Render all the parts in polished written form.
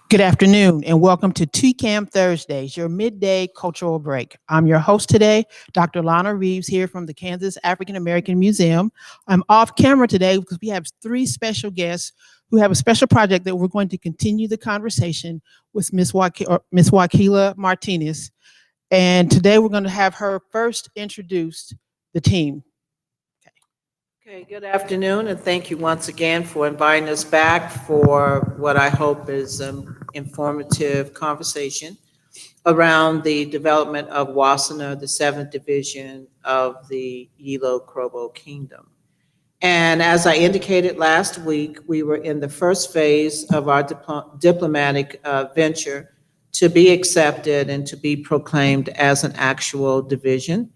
Good afternoon and welcome to TKAAM Thursdays, your midday cultural break. I'm your host today, Dr. Lana Reeves, here from the Kansas African American Museum. I'm off camera today because we have three special guests who have a special project that we're going to continue the conversation with Miss Wakeelah Martinez. And today we're going to have her first introduce the team. Okay, good afternoon, and thank you once again for inviting us back for what I hope is an informative conversation around the development of Wasana, the 7th Division of the Yilo-Krobo Kingdom. And as I indicated last week, we were in the first phase of our diplomatic venture to be accepted and to be proclaimed as an actual division,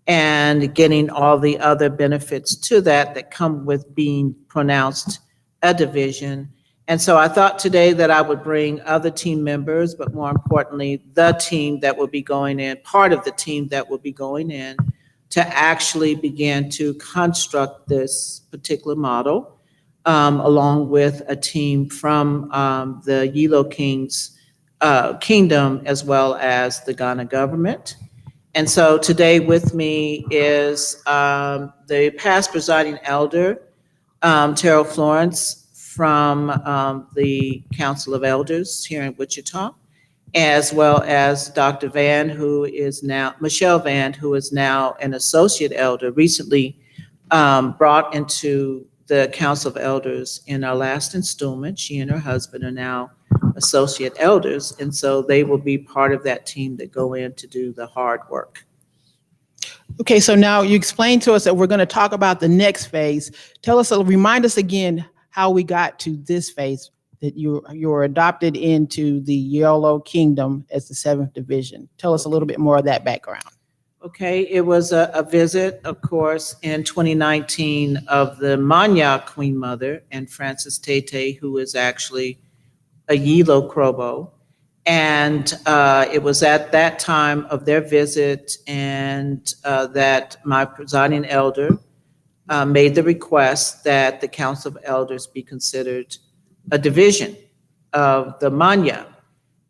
and getting all the other benefits to that come with being pronounced a division. And so I thought today that I would bring other team members, but more importantly, the team that will be going in, part of the team that will be going in to actually begin to construct this particular model, along with a team from the Yilo King's kingdom, as well as the Ghana government. And so today with me is the past presiding elder, Terrell Florence from the Council of Elders here in Wichita, as well as Dr. Michelle Van, who is now an associate elder, recently brought into the Council of Elders in our last installment. She and her husband are now associate elders, and so they will be part of that team that go in to do the hard work. Okay, so now you explained to us that we're going to talk about the next phase. Remind us again how we got to this phase, that you were adopted into the Yilo Kingdom as the 7th Division. Tell us a little bit more of that background. Okay, it was a visit, of course, in 2019 of the Manya Queen Mother and Francis Tete, who is actually a Yilo-Krobo. And it was at that time of their visit and that my presiding elder made the request that the Council of Elders be considered a division of the Manya.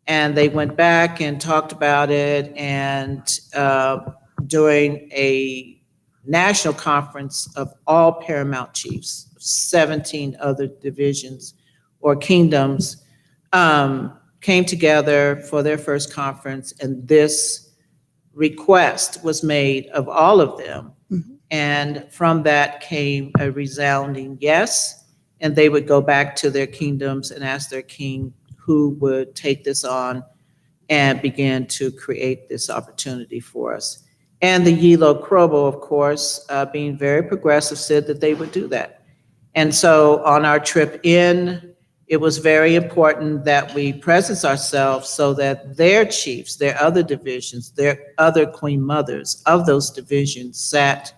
And they went back and talked about it, and during a national conference of all paramount chiefs, 17 other divisions or kingdoms, came together for their first conference, and this request was made of all of them. Mm-hmm. And from that came a resounding yes, and they would go back to their kingdoms and ask their king who would take this on and begin to create this opportunity for us. And the Yilo-Krobo, of course, being very progressive, said that they would do that. And so on our trip in, it was very important that we presence ourselves so that their chiefs, their other divisions, their other queen mothers of those divisions sat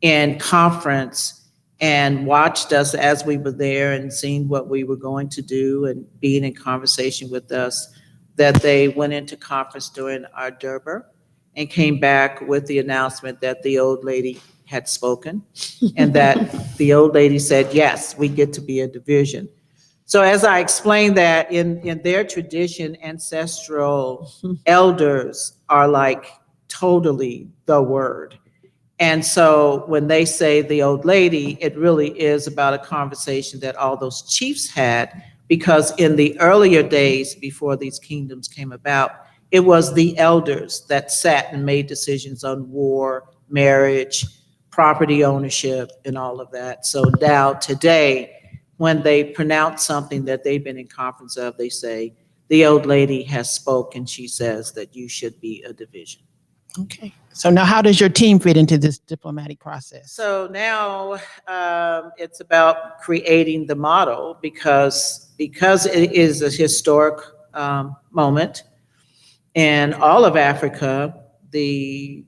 in conference and watched us as we were there and seeing what we were going to do and being in conversation with us, that they went into conference during our Durbar and came back with the announcement that the old lady had spoken and that the old lady said, yes, we get to be a division. So as I explained that in their tradition, ancestral elders are like totally the word. And so when they say the old lady, it really is about a conversation that all those chiefs had, because in the earlier days before these kingdoms came about, it was the elders that sat and made decisions on war, marriage, property ownership, and all of that. So now today, when they pronounce something that they've been in conference of, they say, the old lady has spoken. She says that you should be a division. Okay. So now how does your team fit into this diplomatic process? So now it's about creating the model because it is a historic moment in all of Africa. The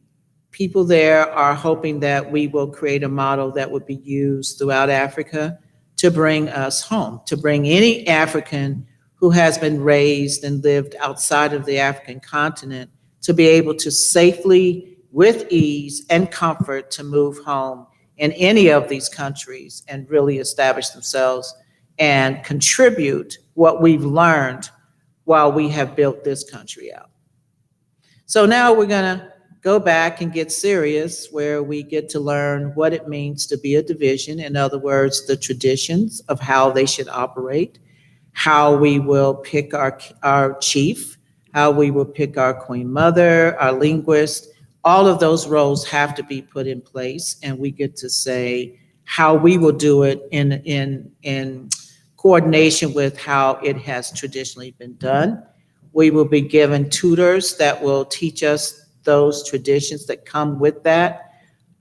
people there are hoping that we will create a model that would be used throughout Africa to bring us home, to bring any African who has been raised and lived outside of the African continent to be able to safely, with ease and comfort, to move home in any of these countries and really establish themselves and contribute what we've learned while we have built this country out. So now we're going to go back and get serious, where we get to learn what it means to be a division. In other words, the traditions of how they should operate, how we will pick our chief, how we will pick our queen mother, our linguist. All of those roles have to be put in place, and we get to say how we will do it in coordination with how it has traditionally been done. We will be given tutors that will teach us those traditions that come with that,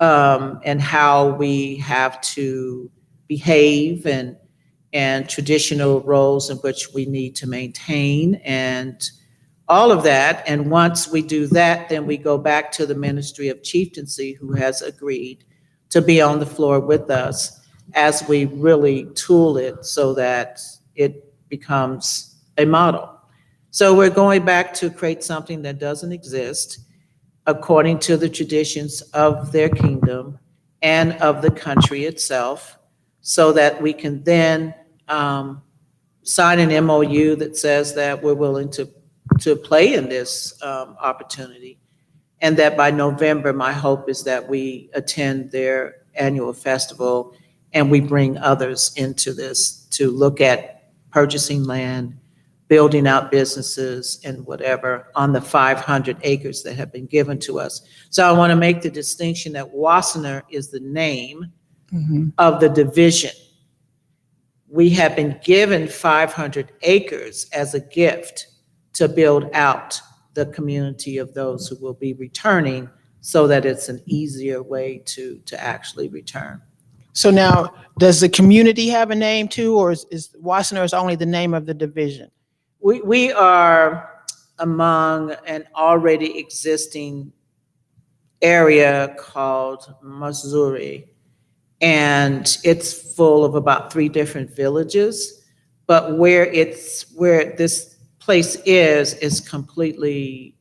and how we have to behave, and traditional roles in which we need to maintain, and all of that. And once we do that, then we go back to the Ministry of Chieftaincy, who has agreed to be on the floor with us as we really tool it so that it becomes a model. So we're going back to create something that doesn't exist according to the traditions of their kingdom and of the country itself, so that we can then sign an MOU that says that we're willing to play in this opportunity. And that by November, my hope is that we attend their annual festival and we bring others into this to look at purchasing land, building out businesses and whatever on the 500 acres that have been given to us. So I want to make the distinction that Wassenaar is the name of the division. We have been given 500 acres as a gift to build out the community of those who will be returning, so that it's an easier way to actually return. So now, does the community have a name too, or is Wassenaar is only the name of the division? We are among an already existing area called Missouri, and it's full of about 3 different villages. But where this place is completely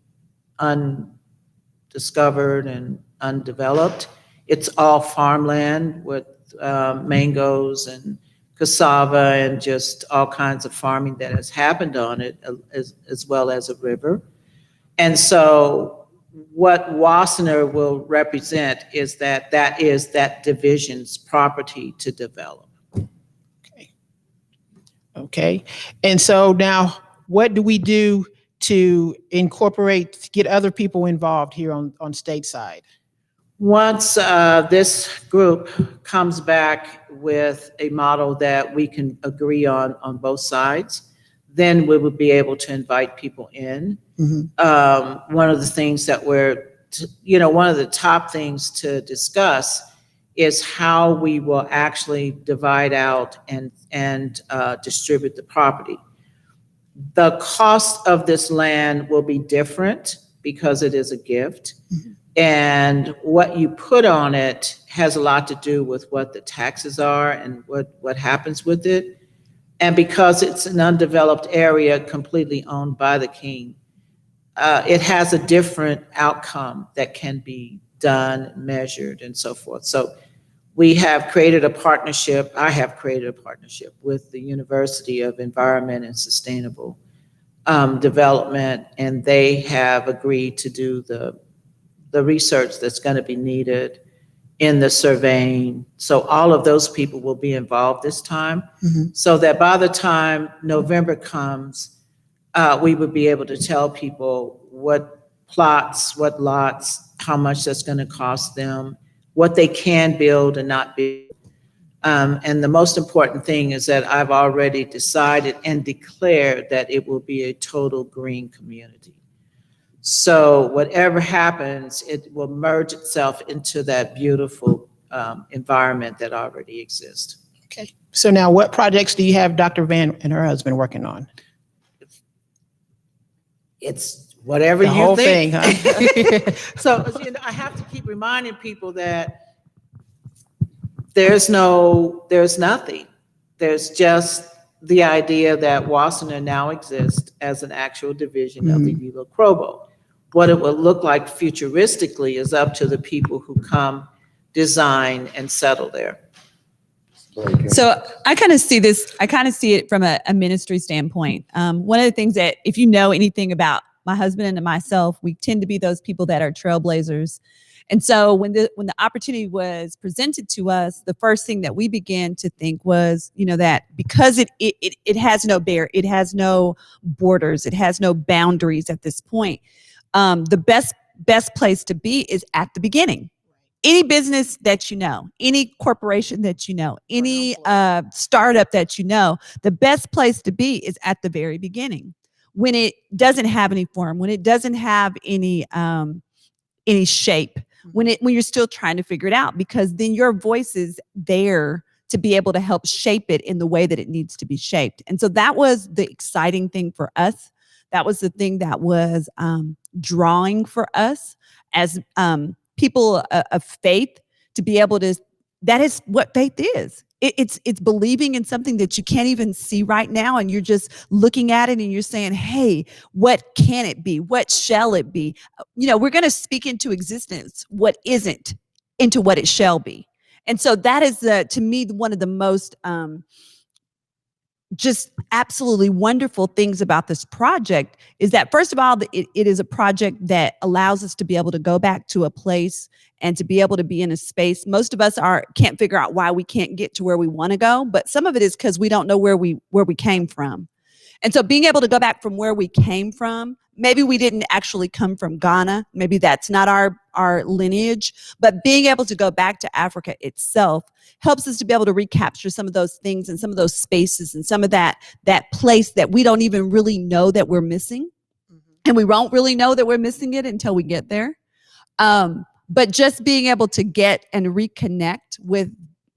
undiscovered and undeveloped. It's all farmland with mangoes and cassava and just all kinds of farming that has happened on it, as well as a river. And so what Wassenaar will represent is that is that division's property to develop. Okay. And so now, what do we do to get other people involved here on stateside? Once this group comes back with a model that we can agree on both sides, then we will be able to invite people in. One of the things that one of the top things to discuss is how we will actually divide out and distribute the property. The cost of this land will be different because it is a gift. And what you put on it has a lot to do with what the taxes are and what happens with it. And because it's an undeveloped area completely owned by the king, it has a different outcome that can be done, measured, and so forth. So we have created a partnership. I have created a partnership with the University of Environment and Sustainable Development, and they have agreed to do the research that's going to be needed in the surveying. So all of those people will be involved this time, so that by the time November comes, we would be able to tell people what plots, what lots, how much that's going to cost them, what they can build and not build. And the most important thing is that I've already decided and declared that it will be a total green community. So whatever happens, it will merge itself into that beautiful environment that already exists. Okay. So now, what projects do you have Dr. Van and her husband working on? It's whatever The you whole think. thing, huh? So I have to keep reminding people that there's nothing. There's just the idea that Wassenaar now exists as an actual division of the Wakeelah Crobo. What it will look like futuristically is up to the people who come, design, and settle there. So I kind of see this, I kind of see it from a ministry standpoint. One of the things that, if you know anything about my husband and myself, we tend to be those people that are trailblazers. And so when the opportunity was presented to us, the first thing that we began to think was, that because it has no it has no borders, it has no boundaries at this point. The best place to be is at the beginning. Any business that any corporation that any startup that the best place to be is at the very beginning, when it doesn't have any form, when it doesn't have any shape, when you're still trying to figure it out, because then your voice is there to be able to help shape it in the way that it needs to be shaped. And so that was the exciting thing for us. That was the thing that was drawing for us as people of faith, to be able to, that is what faith is. It's believing in something that you can't even see right now, and you're just looking at it and you're saying, hey, what can it be? What shall it be? We're going to speak into existence what isn't, into what it shall be. And so that is, to me, one of the most just absolutely wonderful things about this project is that, first of all, it is a project that allows us to be able to go back to a place and to be able to be in a space. Most of us can't figure out why we can't get to where we want to go, but some of it is because we don't know where we came from. And so being able to go back from where we came from, maybe we didn't actually come from Ghana, maybe that's not our lineage, but being able to go back to Africa itself helps us to be able to recapture some of those things and some of those spaces and some of that place that we don't even really know that we're missing. And we won't really know that we're missing it until we get there. But just being able to get and reconnect with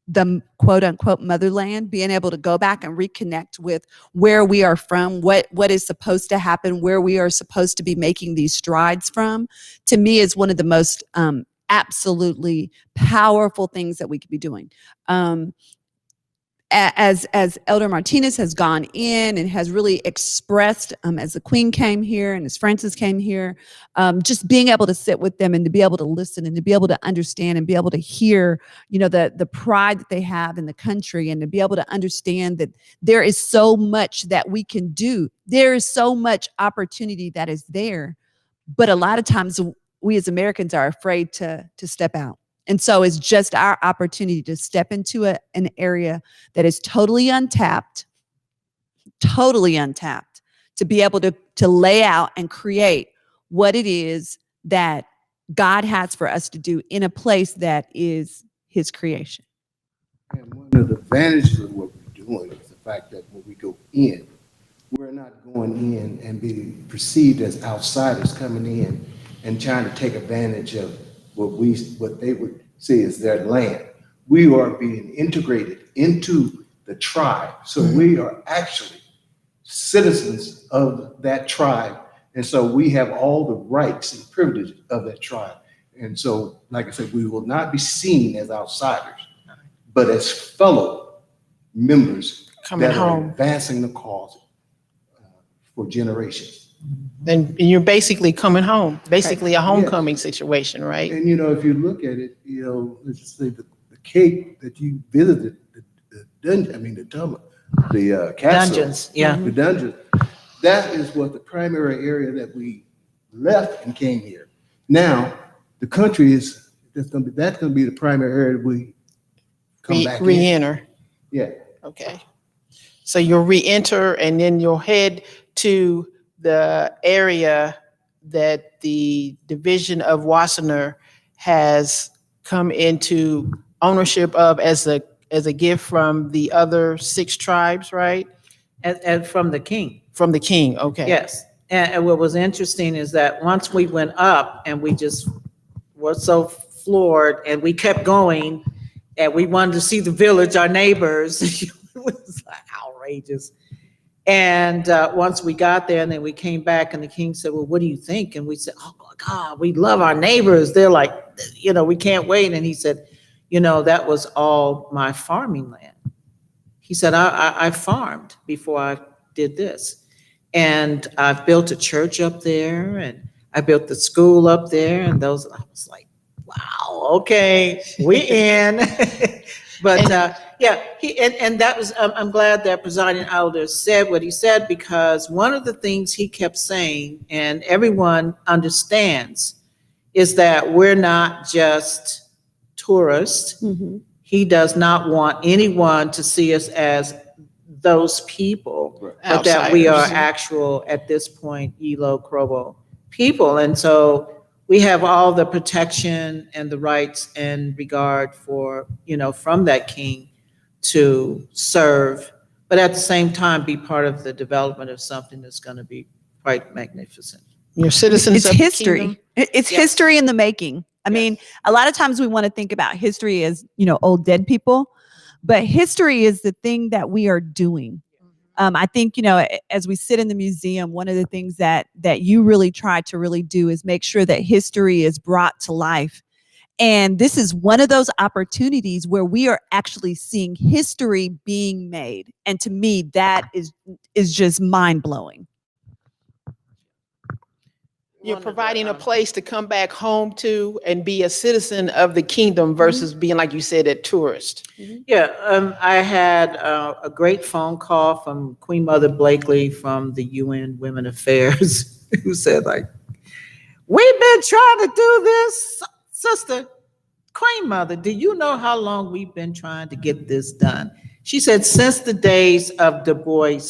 the quote unquote motherland, being able to go back and reconnect with where we are from, what is supposed to happen, where we are supposed to be making these strides from, to me is one of the most absolutely powerful things that we could be doing. As Elder Martinez has gone in and has really expressed, as the Queen came here and as Francis came here, just being able to sit with them and to be able to listen and to be able to understand and be able to hear, the pride that they have in the country, and to be able to understand that there is so much that we can do. There is so much opportunity that is there, but a lot of times we as Americans are afraid to step out. And so it's just our opportunity to step into an area that is totally untapped, to be able to lay out and create what it is that God has for us to do in a place that is His creation. And one of the advantages of what we're doing is the fact that when we go in, we're not going in and being perceived as outsiders coming in and trying to take advantage of what they would say is their land. We are being integrated into the tribe. So we are actually citizens of that tribe. And so we have all the rights and privileges of that tribe. And so, like I said, we will not be seen as outsiders, but as fellow members Coming home. are advancing the cause for generations. And you're basically coming home, basically a homecoming situation, right? And, if you look at it, let's say the cake that you visited, the dungeon, the castle. Dungeons, yeah. The dungeon, that is what the primary area that we left and came here. Now, the country that's going to be the primary area that we come back Re-enter. in. Yeah. Okay. So you'll re-enter and then you'll head to the area that the division of Wassenaar has come into ownership of as a gift from the other 6 tribes, right? And from the king. From the king, okay. Yes. And what was interesting is that once we went up and we just were so floored and we kept going and we wanted to see the village, our neighbors, it was like outrageous. And once we got there and then we came back and the king said, well, what do you think? And we said, oh my God, we love our neighbors. They're like, we can't wait. And he said, that was all my farming land. He said, I farmed before I did this. And I've built a church up there and I built the school up there. And I was like, wow, okay, we in. But yeah, and that was, I'm glad that presiding elder said what he said, because one of the things he kept saying, and everyone understands, is that we're not just tourists. He does not want anyone to see us as those people, but that we are Outsiders. actual, at this point, Elo Krobo people. And so we have all the protection and the rights and regard for, from that king to serve, but at the same time, be part of the development of something that's going to be quite magnificent. You're citizens It's of the history. kingdom. It's Yes. history in the making. I mean, a lot of times we want to think about history as, old dead people, but history is the thing that we are doing. I think, as we sit in the museum, one of the things that you really try to really do is make sure that history is brought to life. And this is one of those opportunities where we are actually seeing history being made. And to me, that is just mind blowing. You're One of the, providing a place to come back home to and be a citizen of the kingdom versus being, like you said, a tourist. Yeah, I had a great phone call from Queen Mother Blakely from the UN Women Affairs, who said, like, we've been trying to do this, sister. Queen Mother, do you know how long we've been trying to get this done? She said, since the days of Du Bois,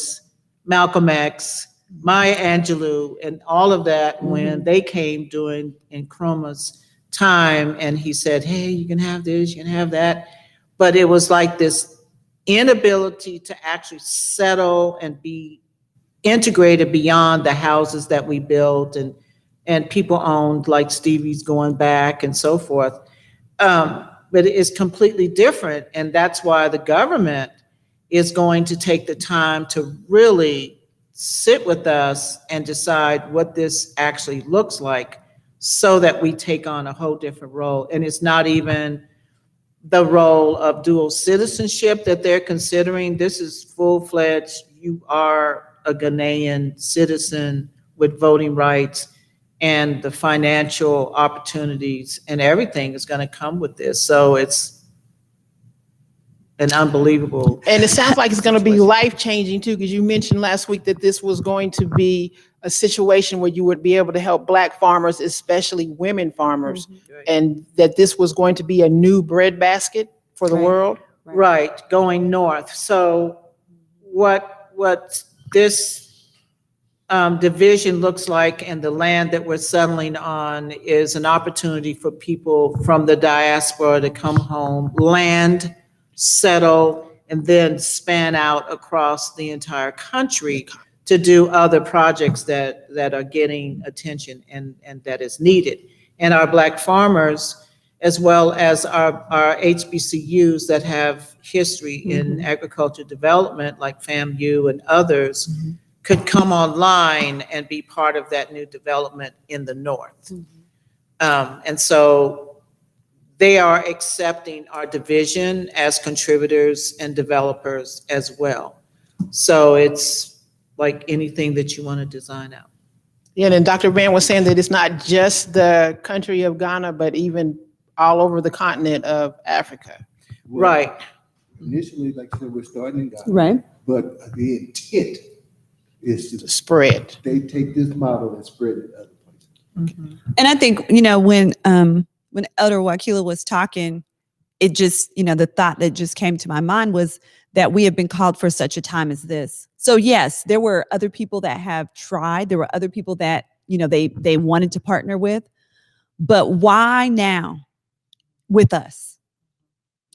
Malcolm X, Maya Angelou, and all of that, when they came during Nkrumah's time, and he said, hey, you can have this, you can have that. But it was like this inability to actually settle and be integrated beyond the houses that we built and people owned, like Stevie's going back and so forth. But it is completely different. And that's why the government is going to take the time to really sit with us and decide what this actually looks like, so that we take on a whole different role. And it's not even the role of dual citizenship that they're considering. This is full-fledged, you are a Ghanaian citizen with voting rights, and the financial opportunities and everything is going to come with this. So it's an unbelievable. And it sounds like it's going to be life-changing too, because you mentioned last week that this was going to be a situation where you would be able to help Black farmers, especially women farmers, and that this was going to be a new breadbasket for the world. Right, going north. So what this division looks like, and the land that we're settling on, is an opportunity for people from the diaspora to come home, land, settle, and then span out across the entire country to do other projects that are getting attention and that is needed. And our Black farmers, as well as our HBCUs that have history in agriculture development, like FAMU and others, could come online and be part of that new development in the North. And so they are accepting our division as contributors and developers as well. So it's like anything that you want to design out. Yeah, and Dr. Van was saying that it's not just the country of Ghana, but even all over the continent of Africa. Right. Initially, like I said, we're starting in Ghana. Right. But the intent is to Spread. they take this model and spread it other places. And I think, when Elder Wakeelah was talking, it just, the thought that just came to my mind was that we have been called for such a time as this. So yes, there were other people that have tried. There were other people that, they wanted to partner with. But why now with us?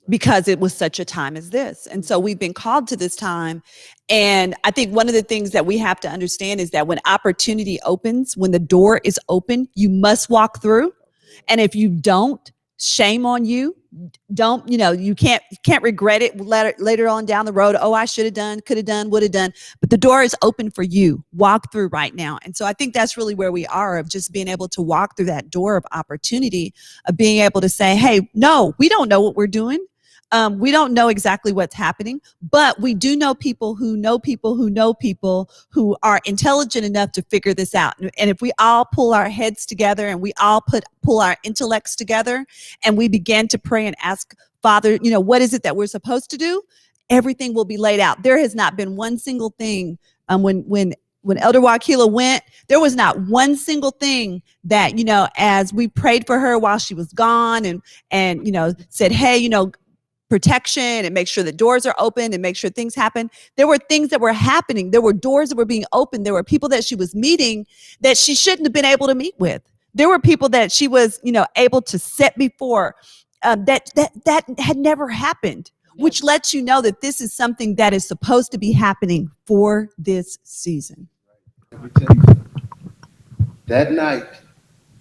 Because it was such a time as this. And so we've been called to this time. And I think one of the things that we have to understand is that when opportunity opens, when the door is open, you must walk through. And if you don't, shame on you. Don't, you can't regret it later on down the road. Oh, I should have done, could have done, would have done. But the door is open for you. Walk through right now. And so I think that's really where we are, of just being able to walk through that door of opportunity, of being able to say, hey, no, we don't know what we're doing. We don't know exactly what's happening, but we do know people who know people who know people who are intelligent enough to figure this out. And if we all pull our heads together and we all pull our intellects together and we begin to pray and ask Father, what is it that we're supposed to do? Everything will be laid out. There has not been one single thing. When Elder Wakeelah went, there was not one single thing that, as we prayed for her while she was gone and said, hey, protection and make sure the doors are open and make sure things happen. There were things that were happening. There were doors that were being opened. There were people that she was meeting that she shouldn't have been able to meet with. There were people that she was, able to set before that had never happened, which lets you know that this is something that is supposed to be happening for this season. Let me tell you something. That night,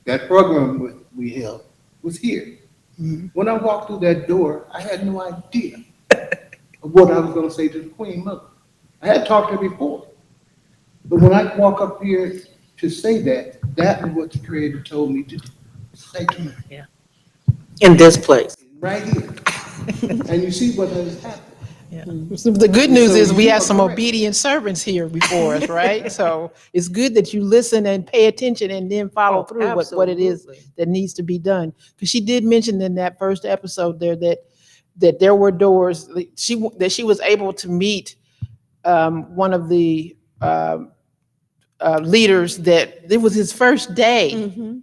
that program we held was here. Mhm. When I walked through that door, I had no idea of what I was going to say to the Queen Mother. I had talked to her before. But when I walk up here to say that, that is what the Creator told me to say to her. In this place. Right here. And you see what has happened. So the good news So is we you have are some correct. obedient servants here before us, right? So it's good that you listen and pay attention and then follow through what it is Absolutely. that needs to be done. Because she did mention in that first episode there that there were doors that she was able to meet one of the leaders that it was his first day. Mm-hmm.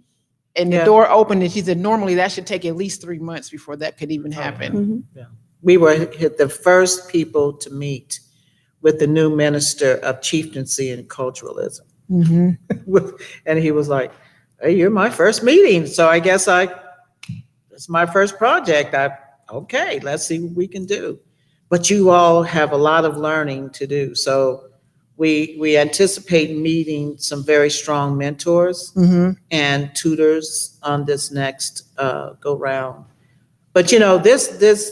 And the Yeah. door opened and she said, normally that should take at least 3 months before that could even happen. Mm-hmm. We were the first people to meet with the new minister of chieftaincy and culturalism. Mhm. And he was like, hey, you're my first meeting. So I guess it's my first project. Okay, let's see what we can do. But you all have a lot of learning to do. So we anticipate meeting some very strong mentors Mhm. and tutors on this next go round. But this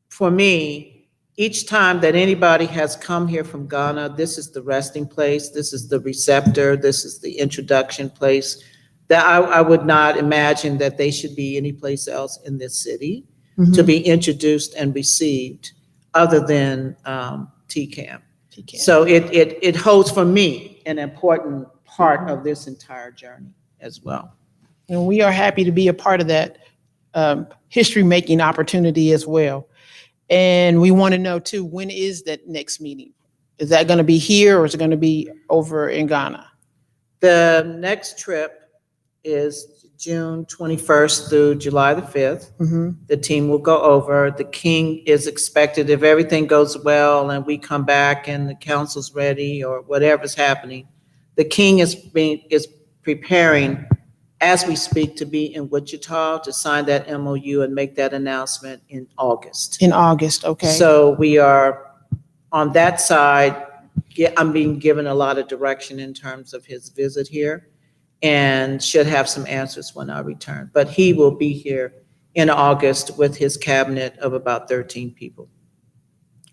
for me, each time that anybody has come here from Ghana, this is the resting place, this is the receptor, this is the introduction place. That I would not imagine that they should be anyplace else in this city to Mhm. be introduced and received other than TKAAM. TK. So it holds for me an important part of this entire journey as well. And we are happy to be a part of that history-making opportunity as well. And we want to know too, when is that next meeting? Is that going to be here or is it going to be over in Ghana? The next trip is June 21st through July the 5th. Mhm. The team will go over. The king is expected, if everything goes well and we come back and the council's ready or whatever's happening, the king is preparing as we speak to be in Wichita to sign that MOU and make that announcement in August. In August, okay. So we are on that side. I'm being given a lot of direction in terms of his visit here and should have some answers when I return. But he will be here in August with his cabinet of about 13 people.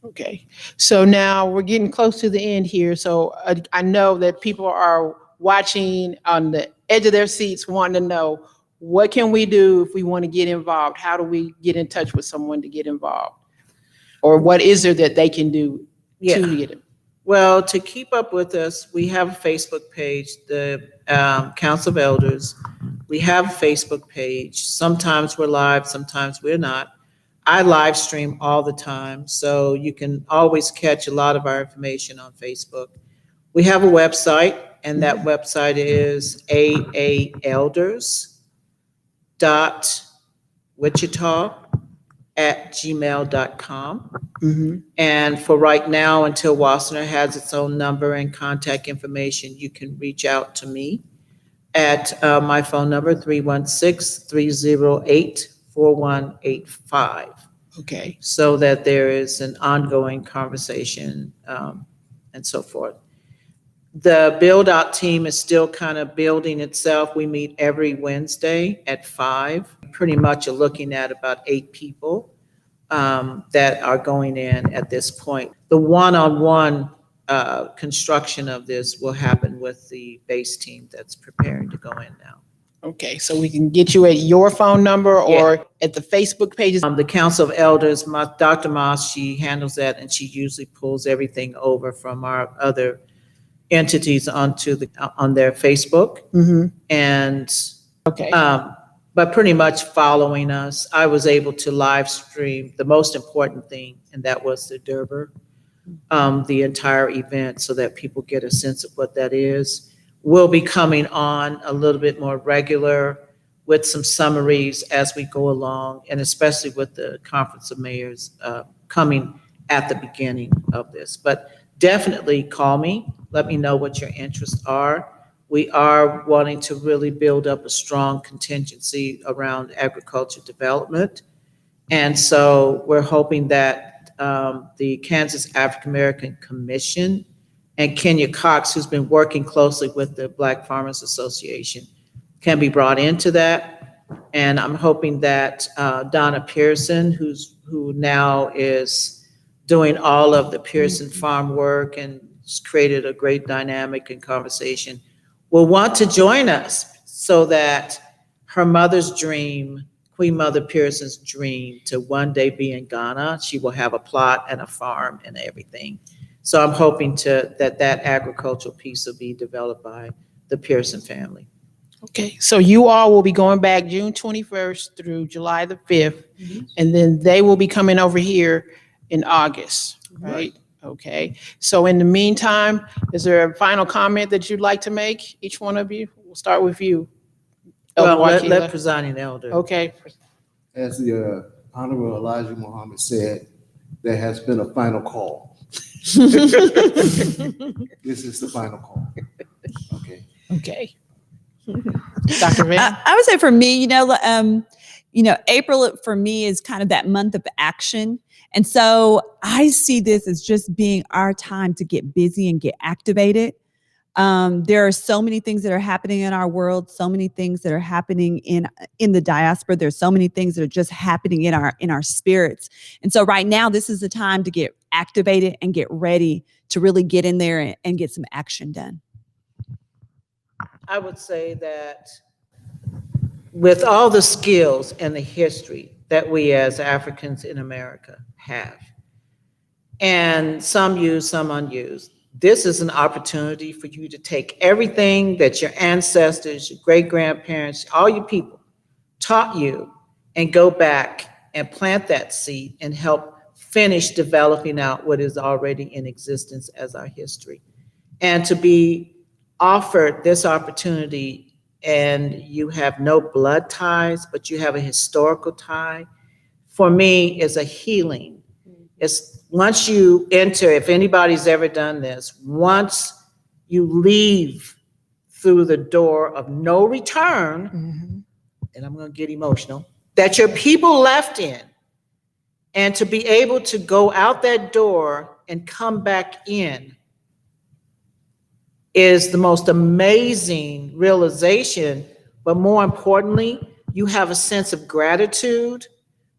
Okay. So now we're getting close to the end here. So I know that people are watching on the edge of their seats wanting to know, what can we do if we want to get involved? How do we get in touch with someone to get involved? Or what is there that they can do Yeah. to get it? Well, to keep up with us, we have a Facebook page, the Council of Elders. We have a Facebook page. Sometimes we're live, sometimes we're not. I live stream all the time, so you can always catch a lot of our information on Facebook. We have a website, and that website is aaelders.wichita@gmail.com. Mhm. And for right now, until Wassenaar has its own number and contact information, you can reach out to me at my phone number, 316-308-4185, Okay. so that there is an ongoing conversation and so forth. The build-out team is still kind of building itself. We meet every Wednesday at 5. Pretty much are looking at about 8 people that are going in at this point. The one-on-one construction of this will happen with the base team that's preparing to go in now. Okay. So we can get you at your phone number or Yeah. at the Facebook pages. The Council of Elders, Dr. Moss, she handles that, and she usually pulls everything over from our other entities on their Facebook. Mhm. And Okay. but pretty much following us. I was able to live stream the most important thing, and that was the Durbar, the entire event, so that people get a sense of what that is. We'll be coming on a little bit more regular with some summaries as we go along, and especially with the Conference of Mayors coming at the beginning of this. But definitely call me, let me know what your interests are. We are wanting to really build up a strong contingency around agriculture development. And so we're hoping that the Kansas African American Commission and Kenya Cox, who's been working closely with the Black Farmers Association, can be brought into that. And I'm hoping that Donna Pearson, who now is doing all of the Pearson farm work and has created a great dynamic and conversation, will want to join us, so that her mother's dream, Queen Mother Pearson's dream to one day be in Ghana, she will have a plot and a farm and everything. So I'm hoping that agricultural piece will be developed by the Pearson family. Okay, so you all will be going back June 21st through July the 5th, and then they will be coming over here in August, right? Okay, so in the meantime, is there a final comment that you'd like to make, each one of you? We'll start with you. Well, let Wakeelah. presiding elder. Okay, As the Honorable Elijah Muhammad said, there has been a final call. This is the final call. Okay. okay. Dr. Van? I would say for me, April for me is kind of that month of action. And so I see this as just being our time to get busy and get activated. There are so many things that are happening in our world, so many things that are happening in the diaspora. There's so many things that are just happening in our spirits. And so right now, this is the time to get activated and get ready to really get in there and get some action done. I would say that with all the skills and the history that we as Africans in America have, and some used, some unused, this is an opportunity for you to take everything that your ancestors, your great-grandparents, all your people taught you, and go back and plant that seed and help finish developing out what is already in existence as our history. And to be offered this opportunity, and you have no blood ties, but you have a historical tie, for me is a healing. It's once you enter, if anybody's ever done this, once you leave through the door of no return, and I'm going to get emotional, that your people left in, and to be able to go out that door and come back in is the most amazing realization. But more importantly, you have a sense of gratitude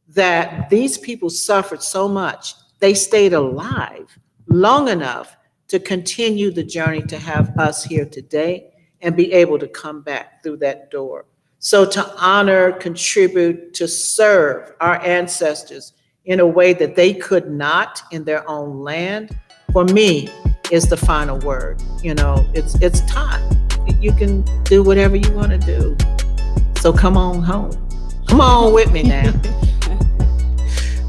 that these people suffered so much. They stayed alive long enough to continue the journey to have us here today and be able to come back through that door. So to honor, contribute, to serve our ancestors in a way that they could not in their own land, for me, is the final word. It's time. You can do whatever you want to do. So come on home. Come on with me now.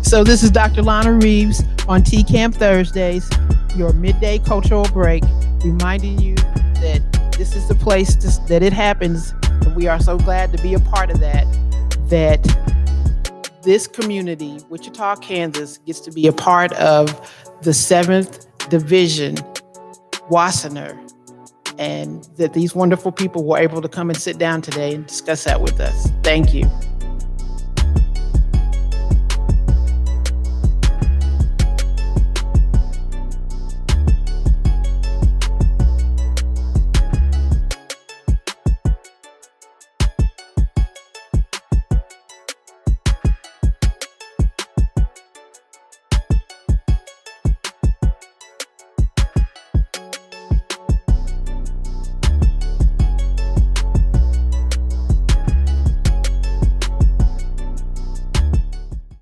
So this is Dr. Lana Reeves on TKAAM Thursdays, your midday cultural break, reminding you that this is the place that it happens. And we are so glad to be a part of that this community, Wichita, Kansas, gets to be a part of the 7th Division, Wassenaar, and that these wonderful people were able to come and sit down today and discuss that with us. Thank you.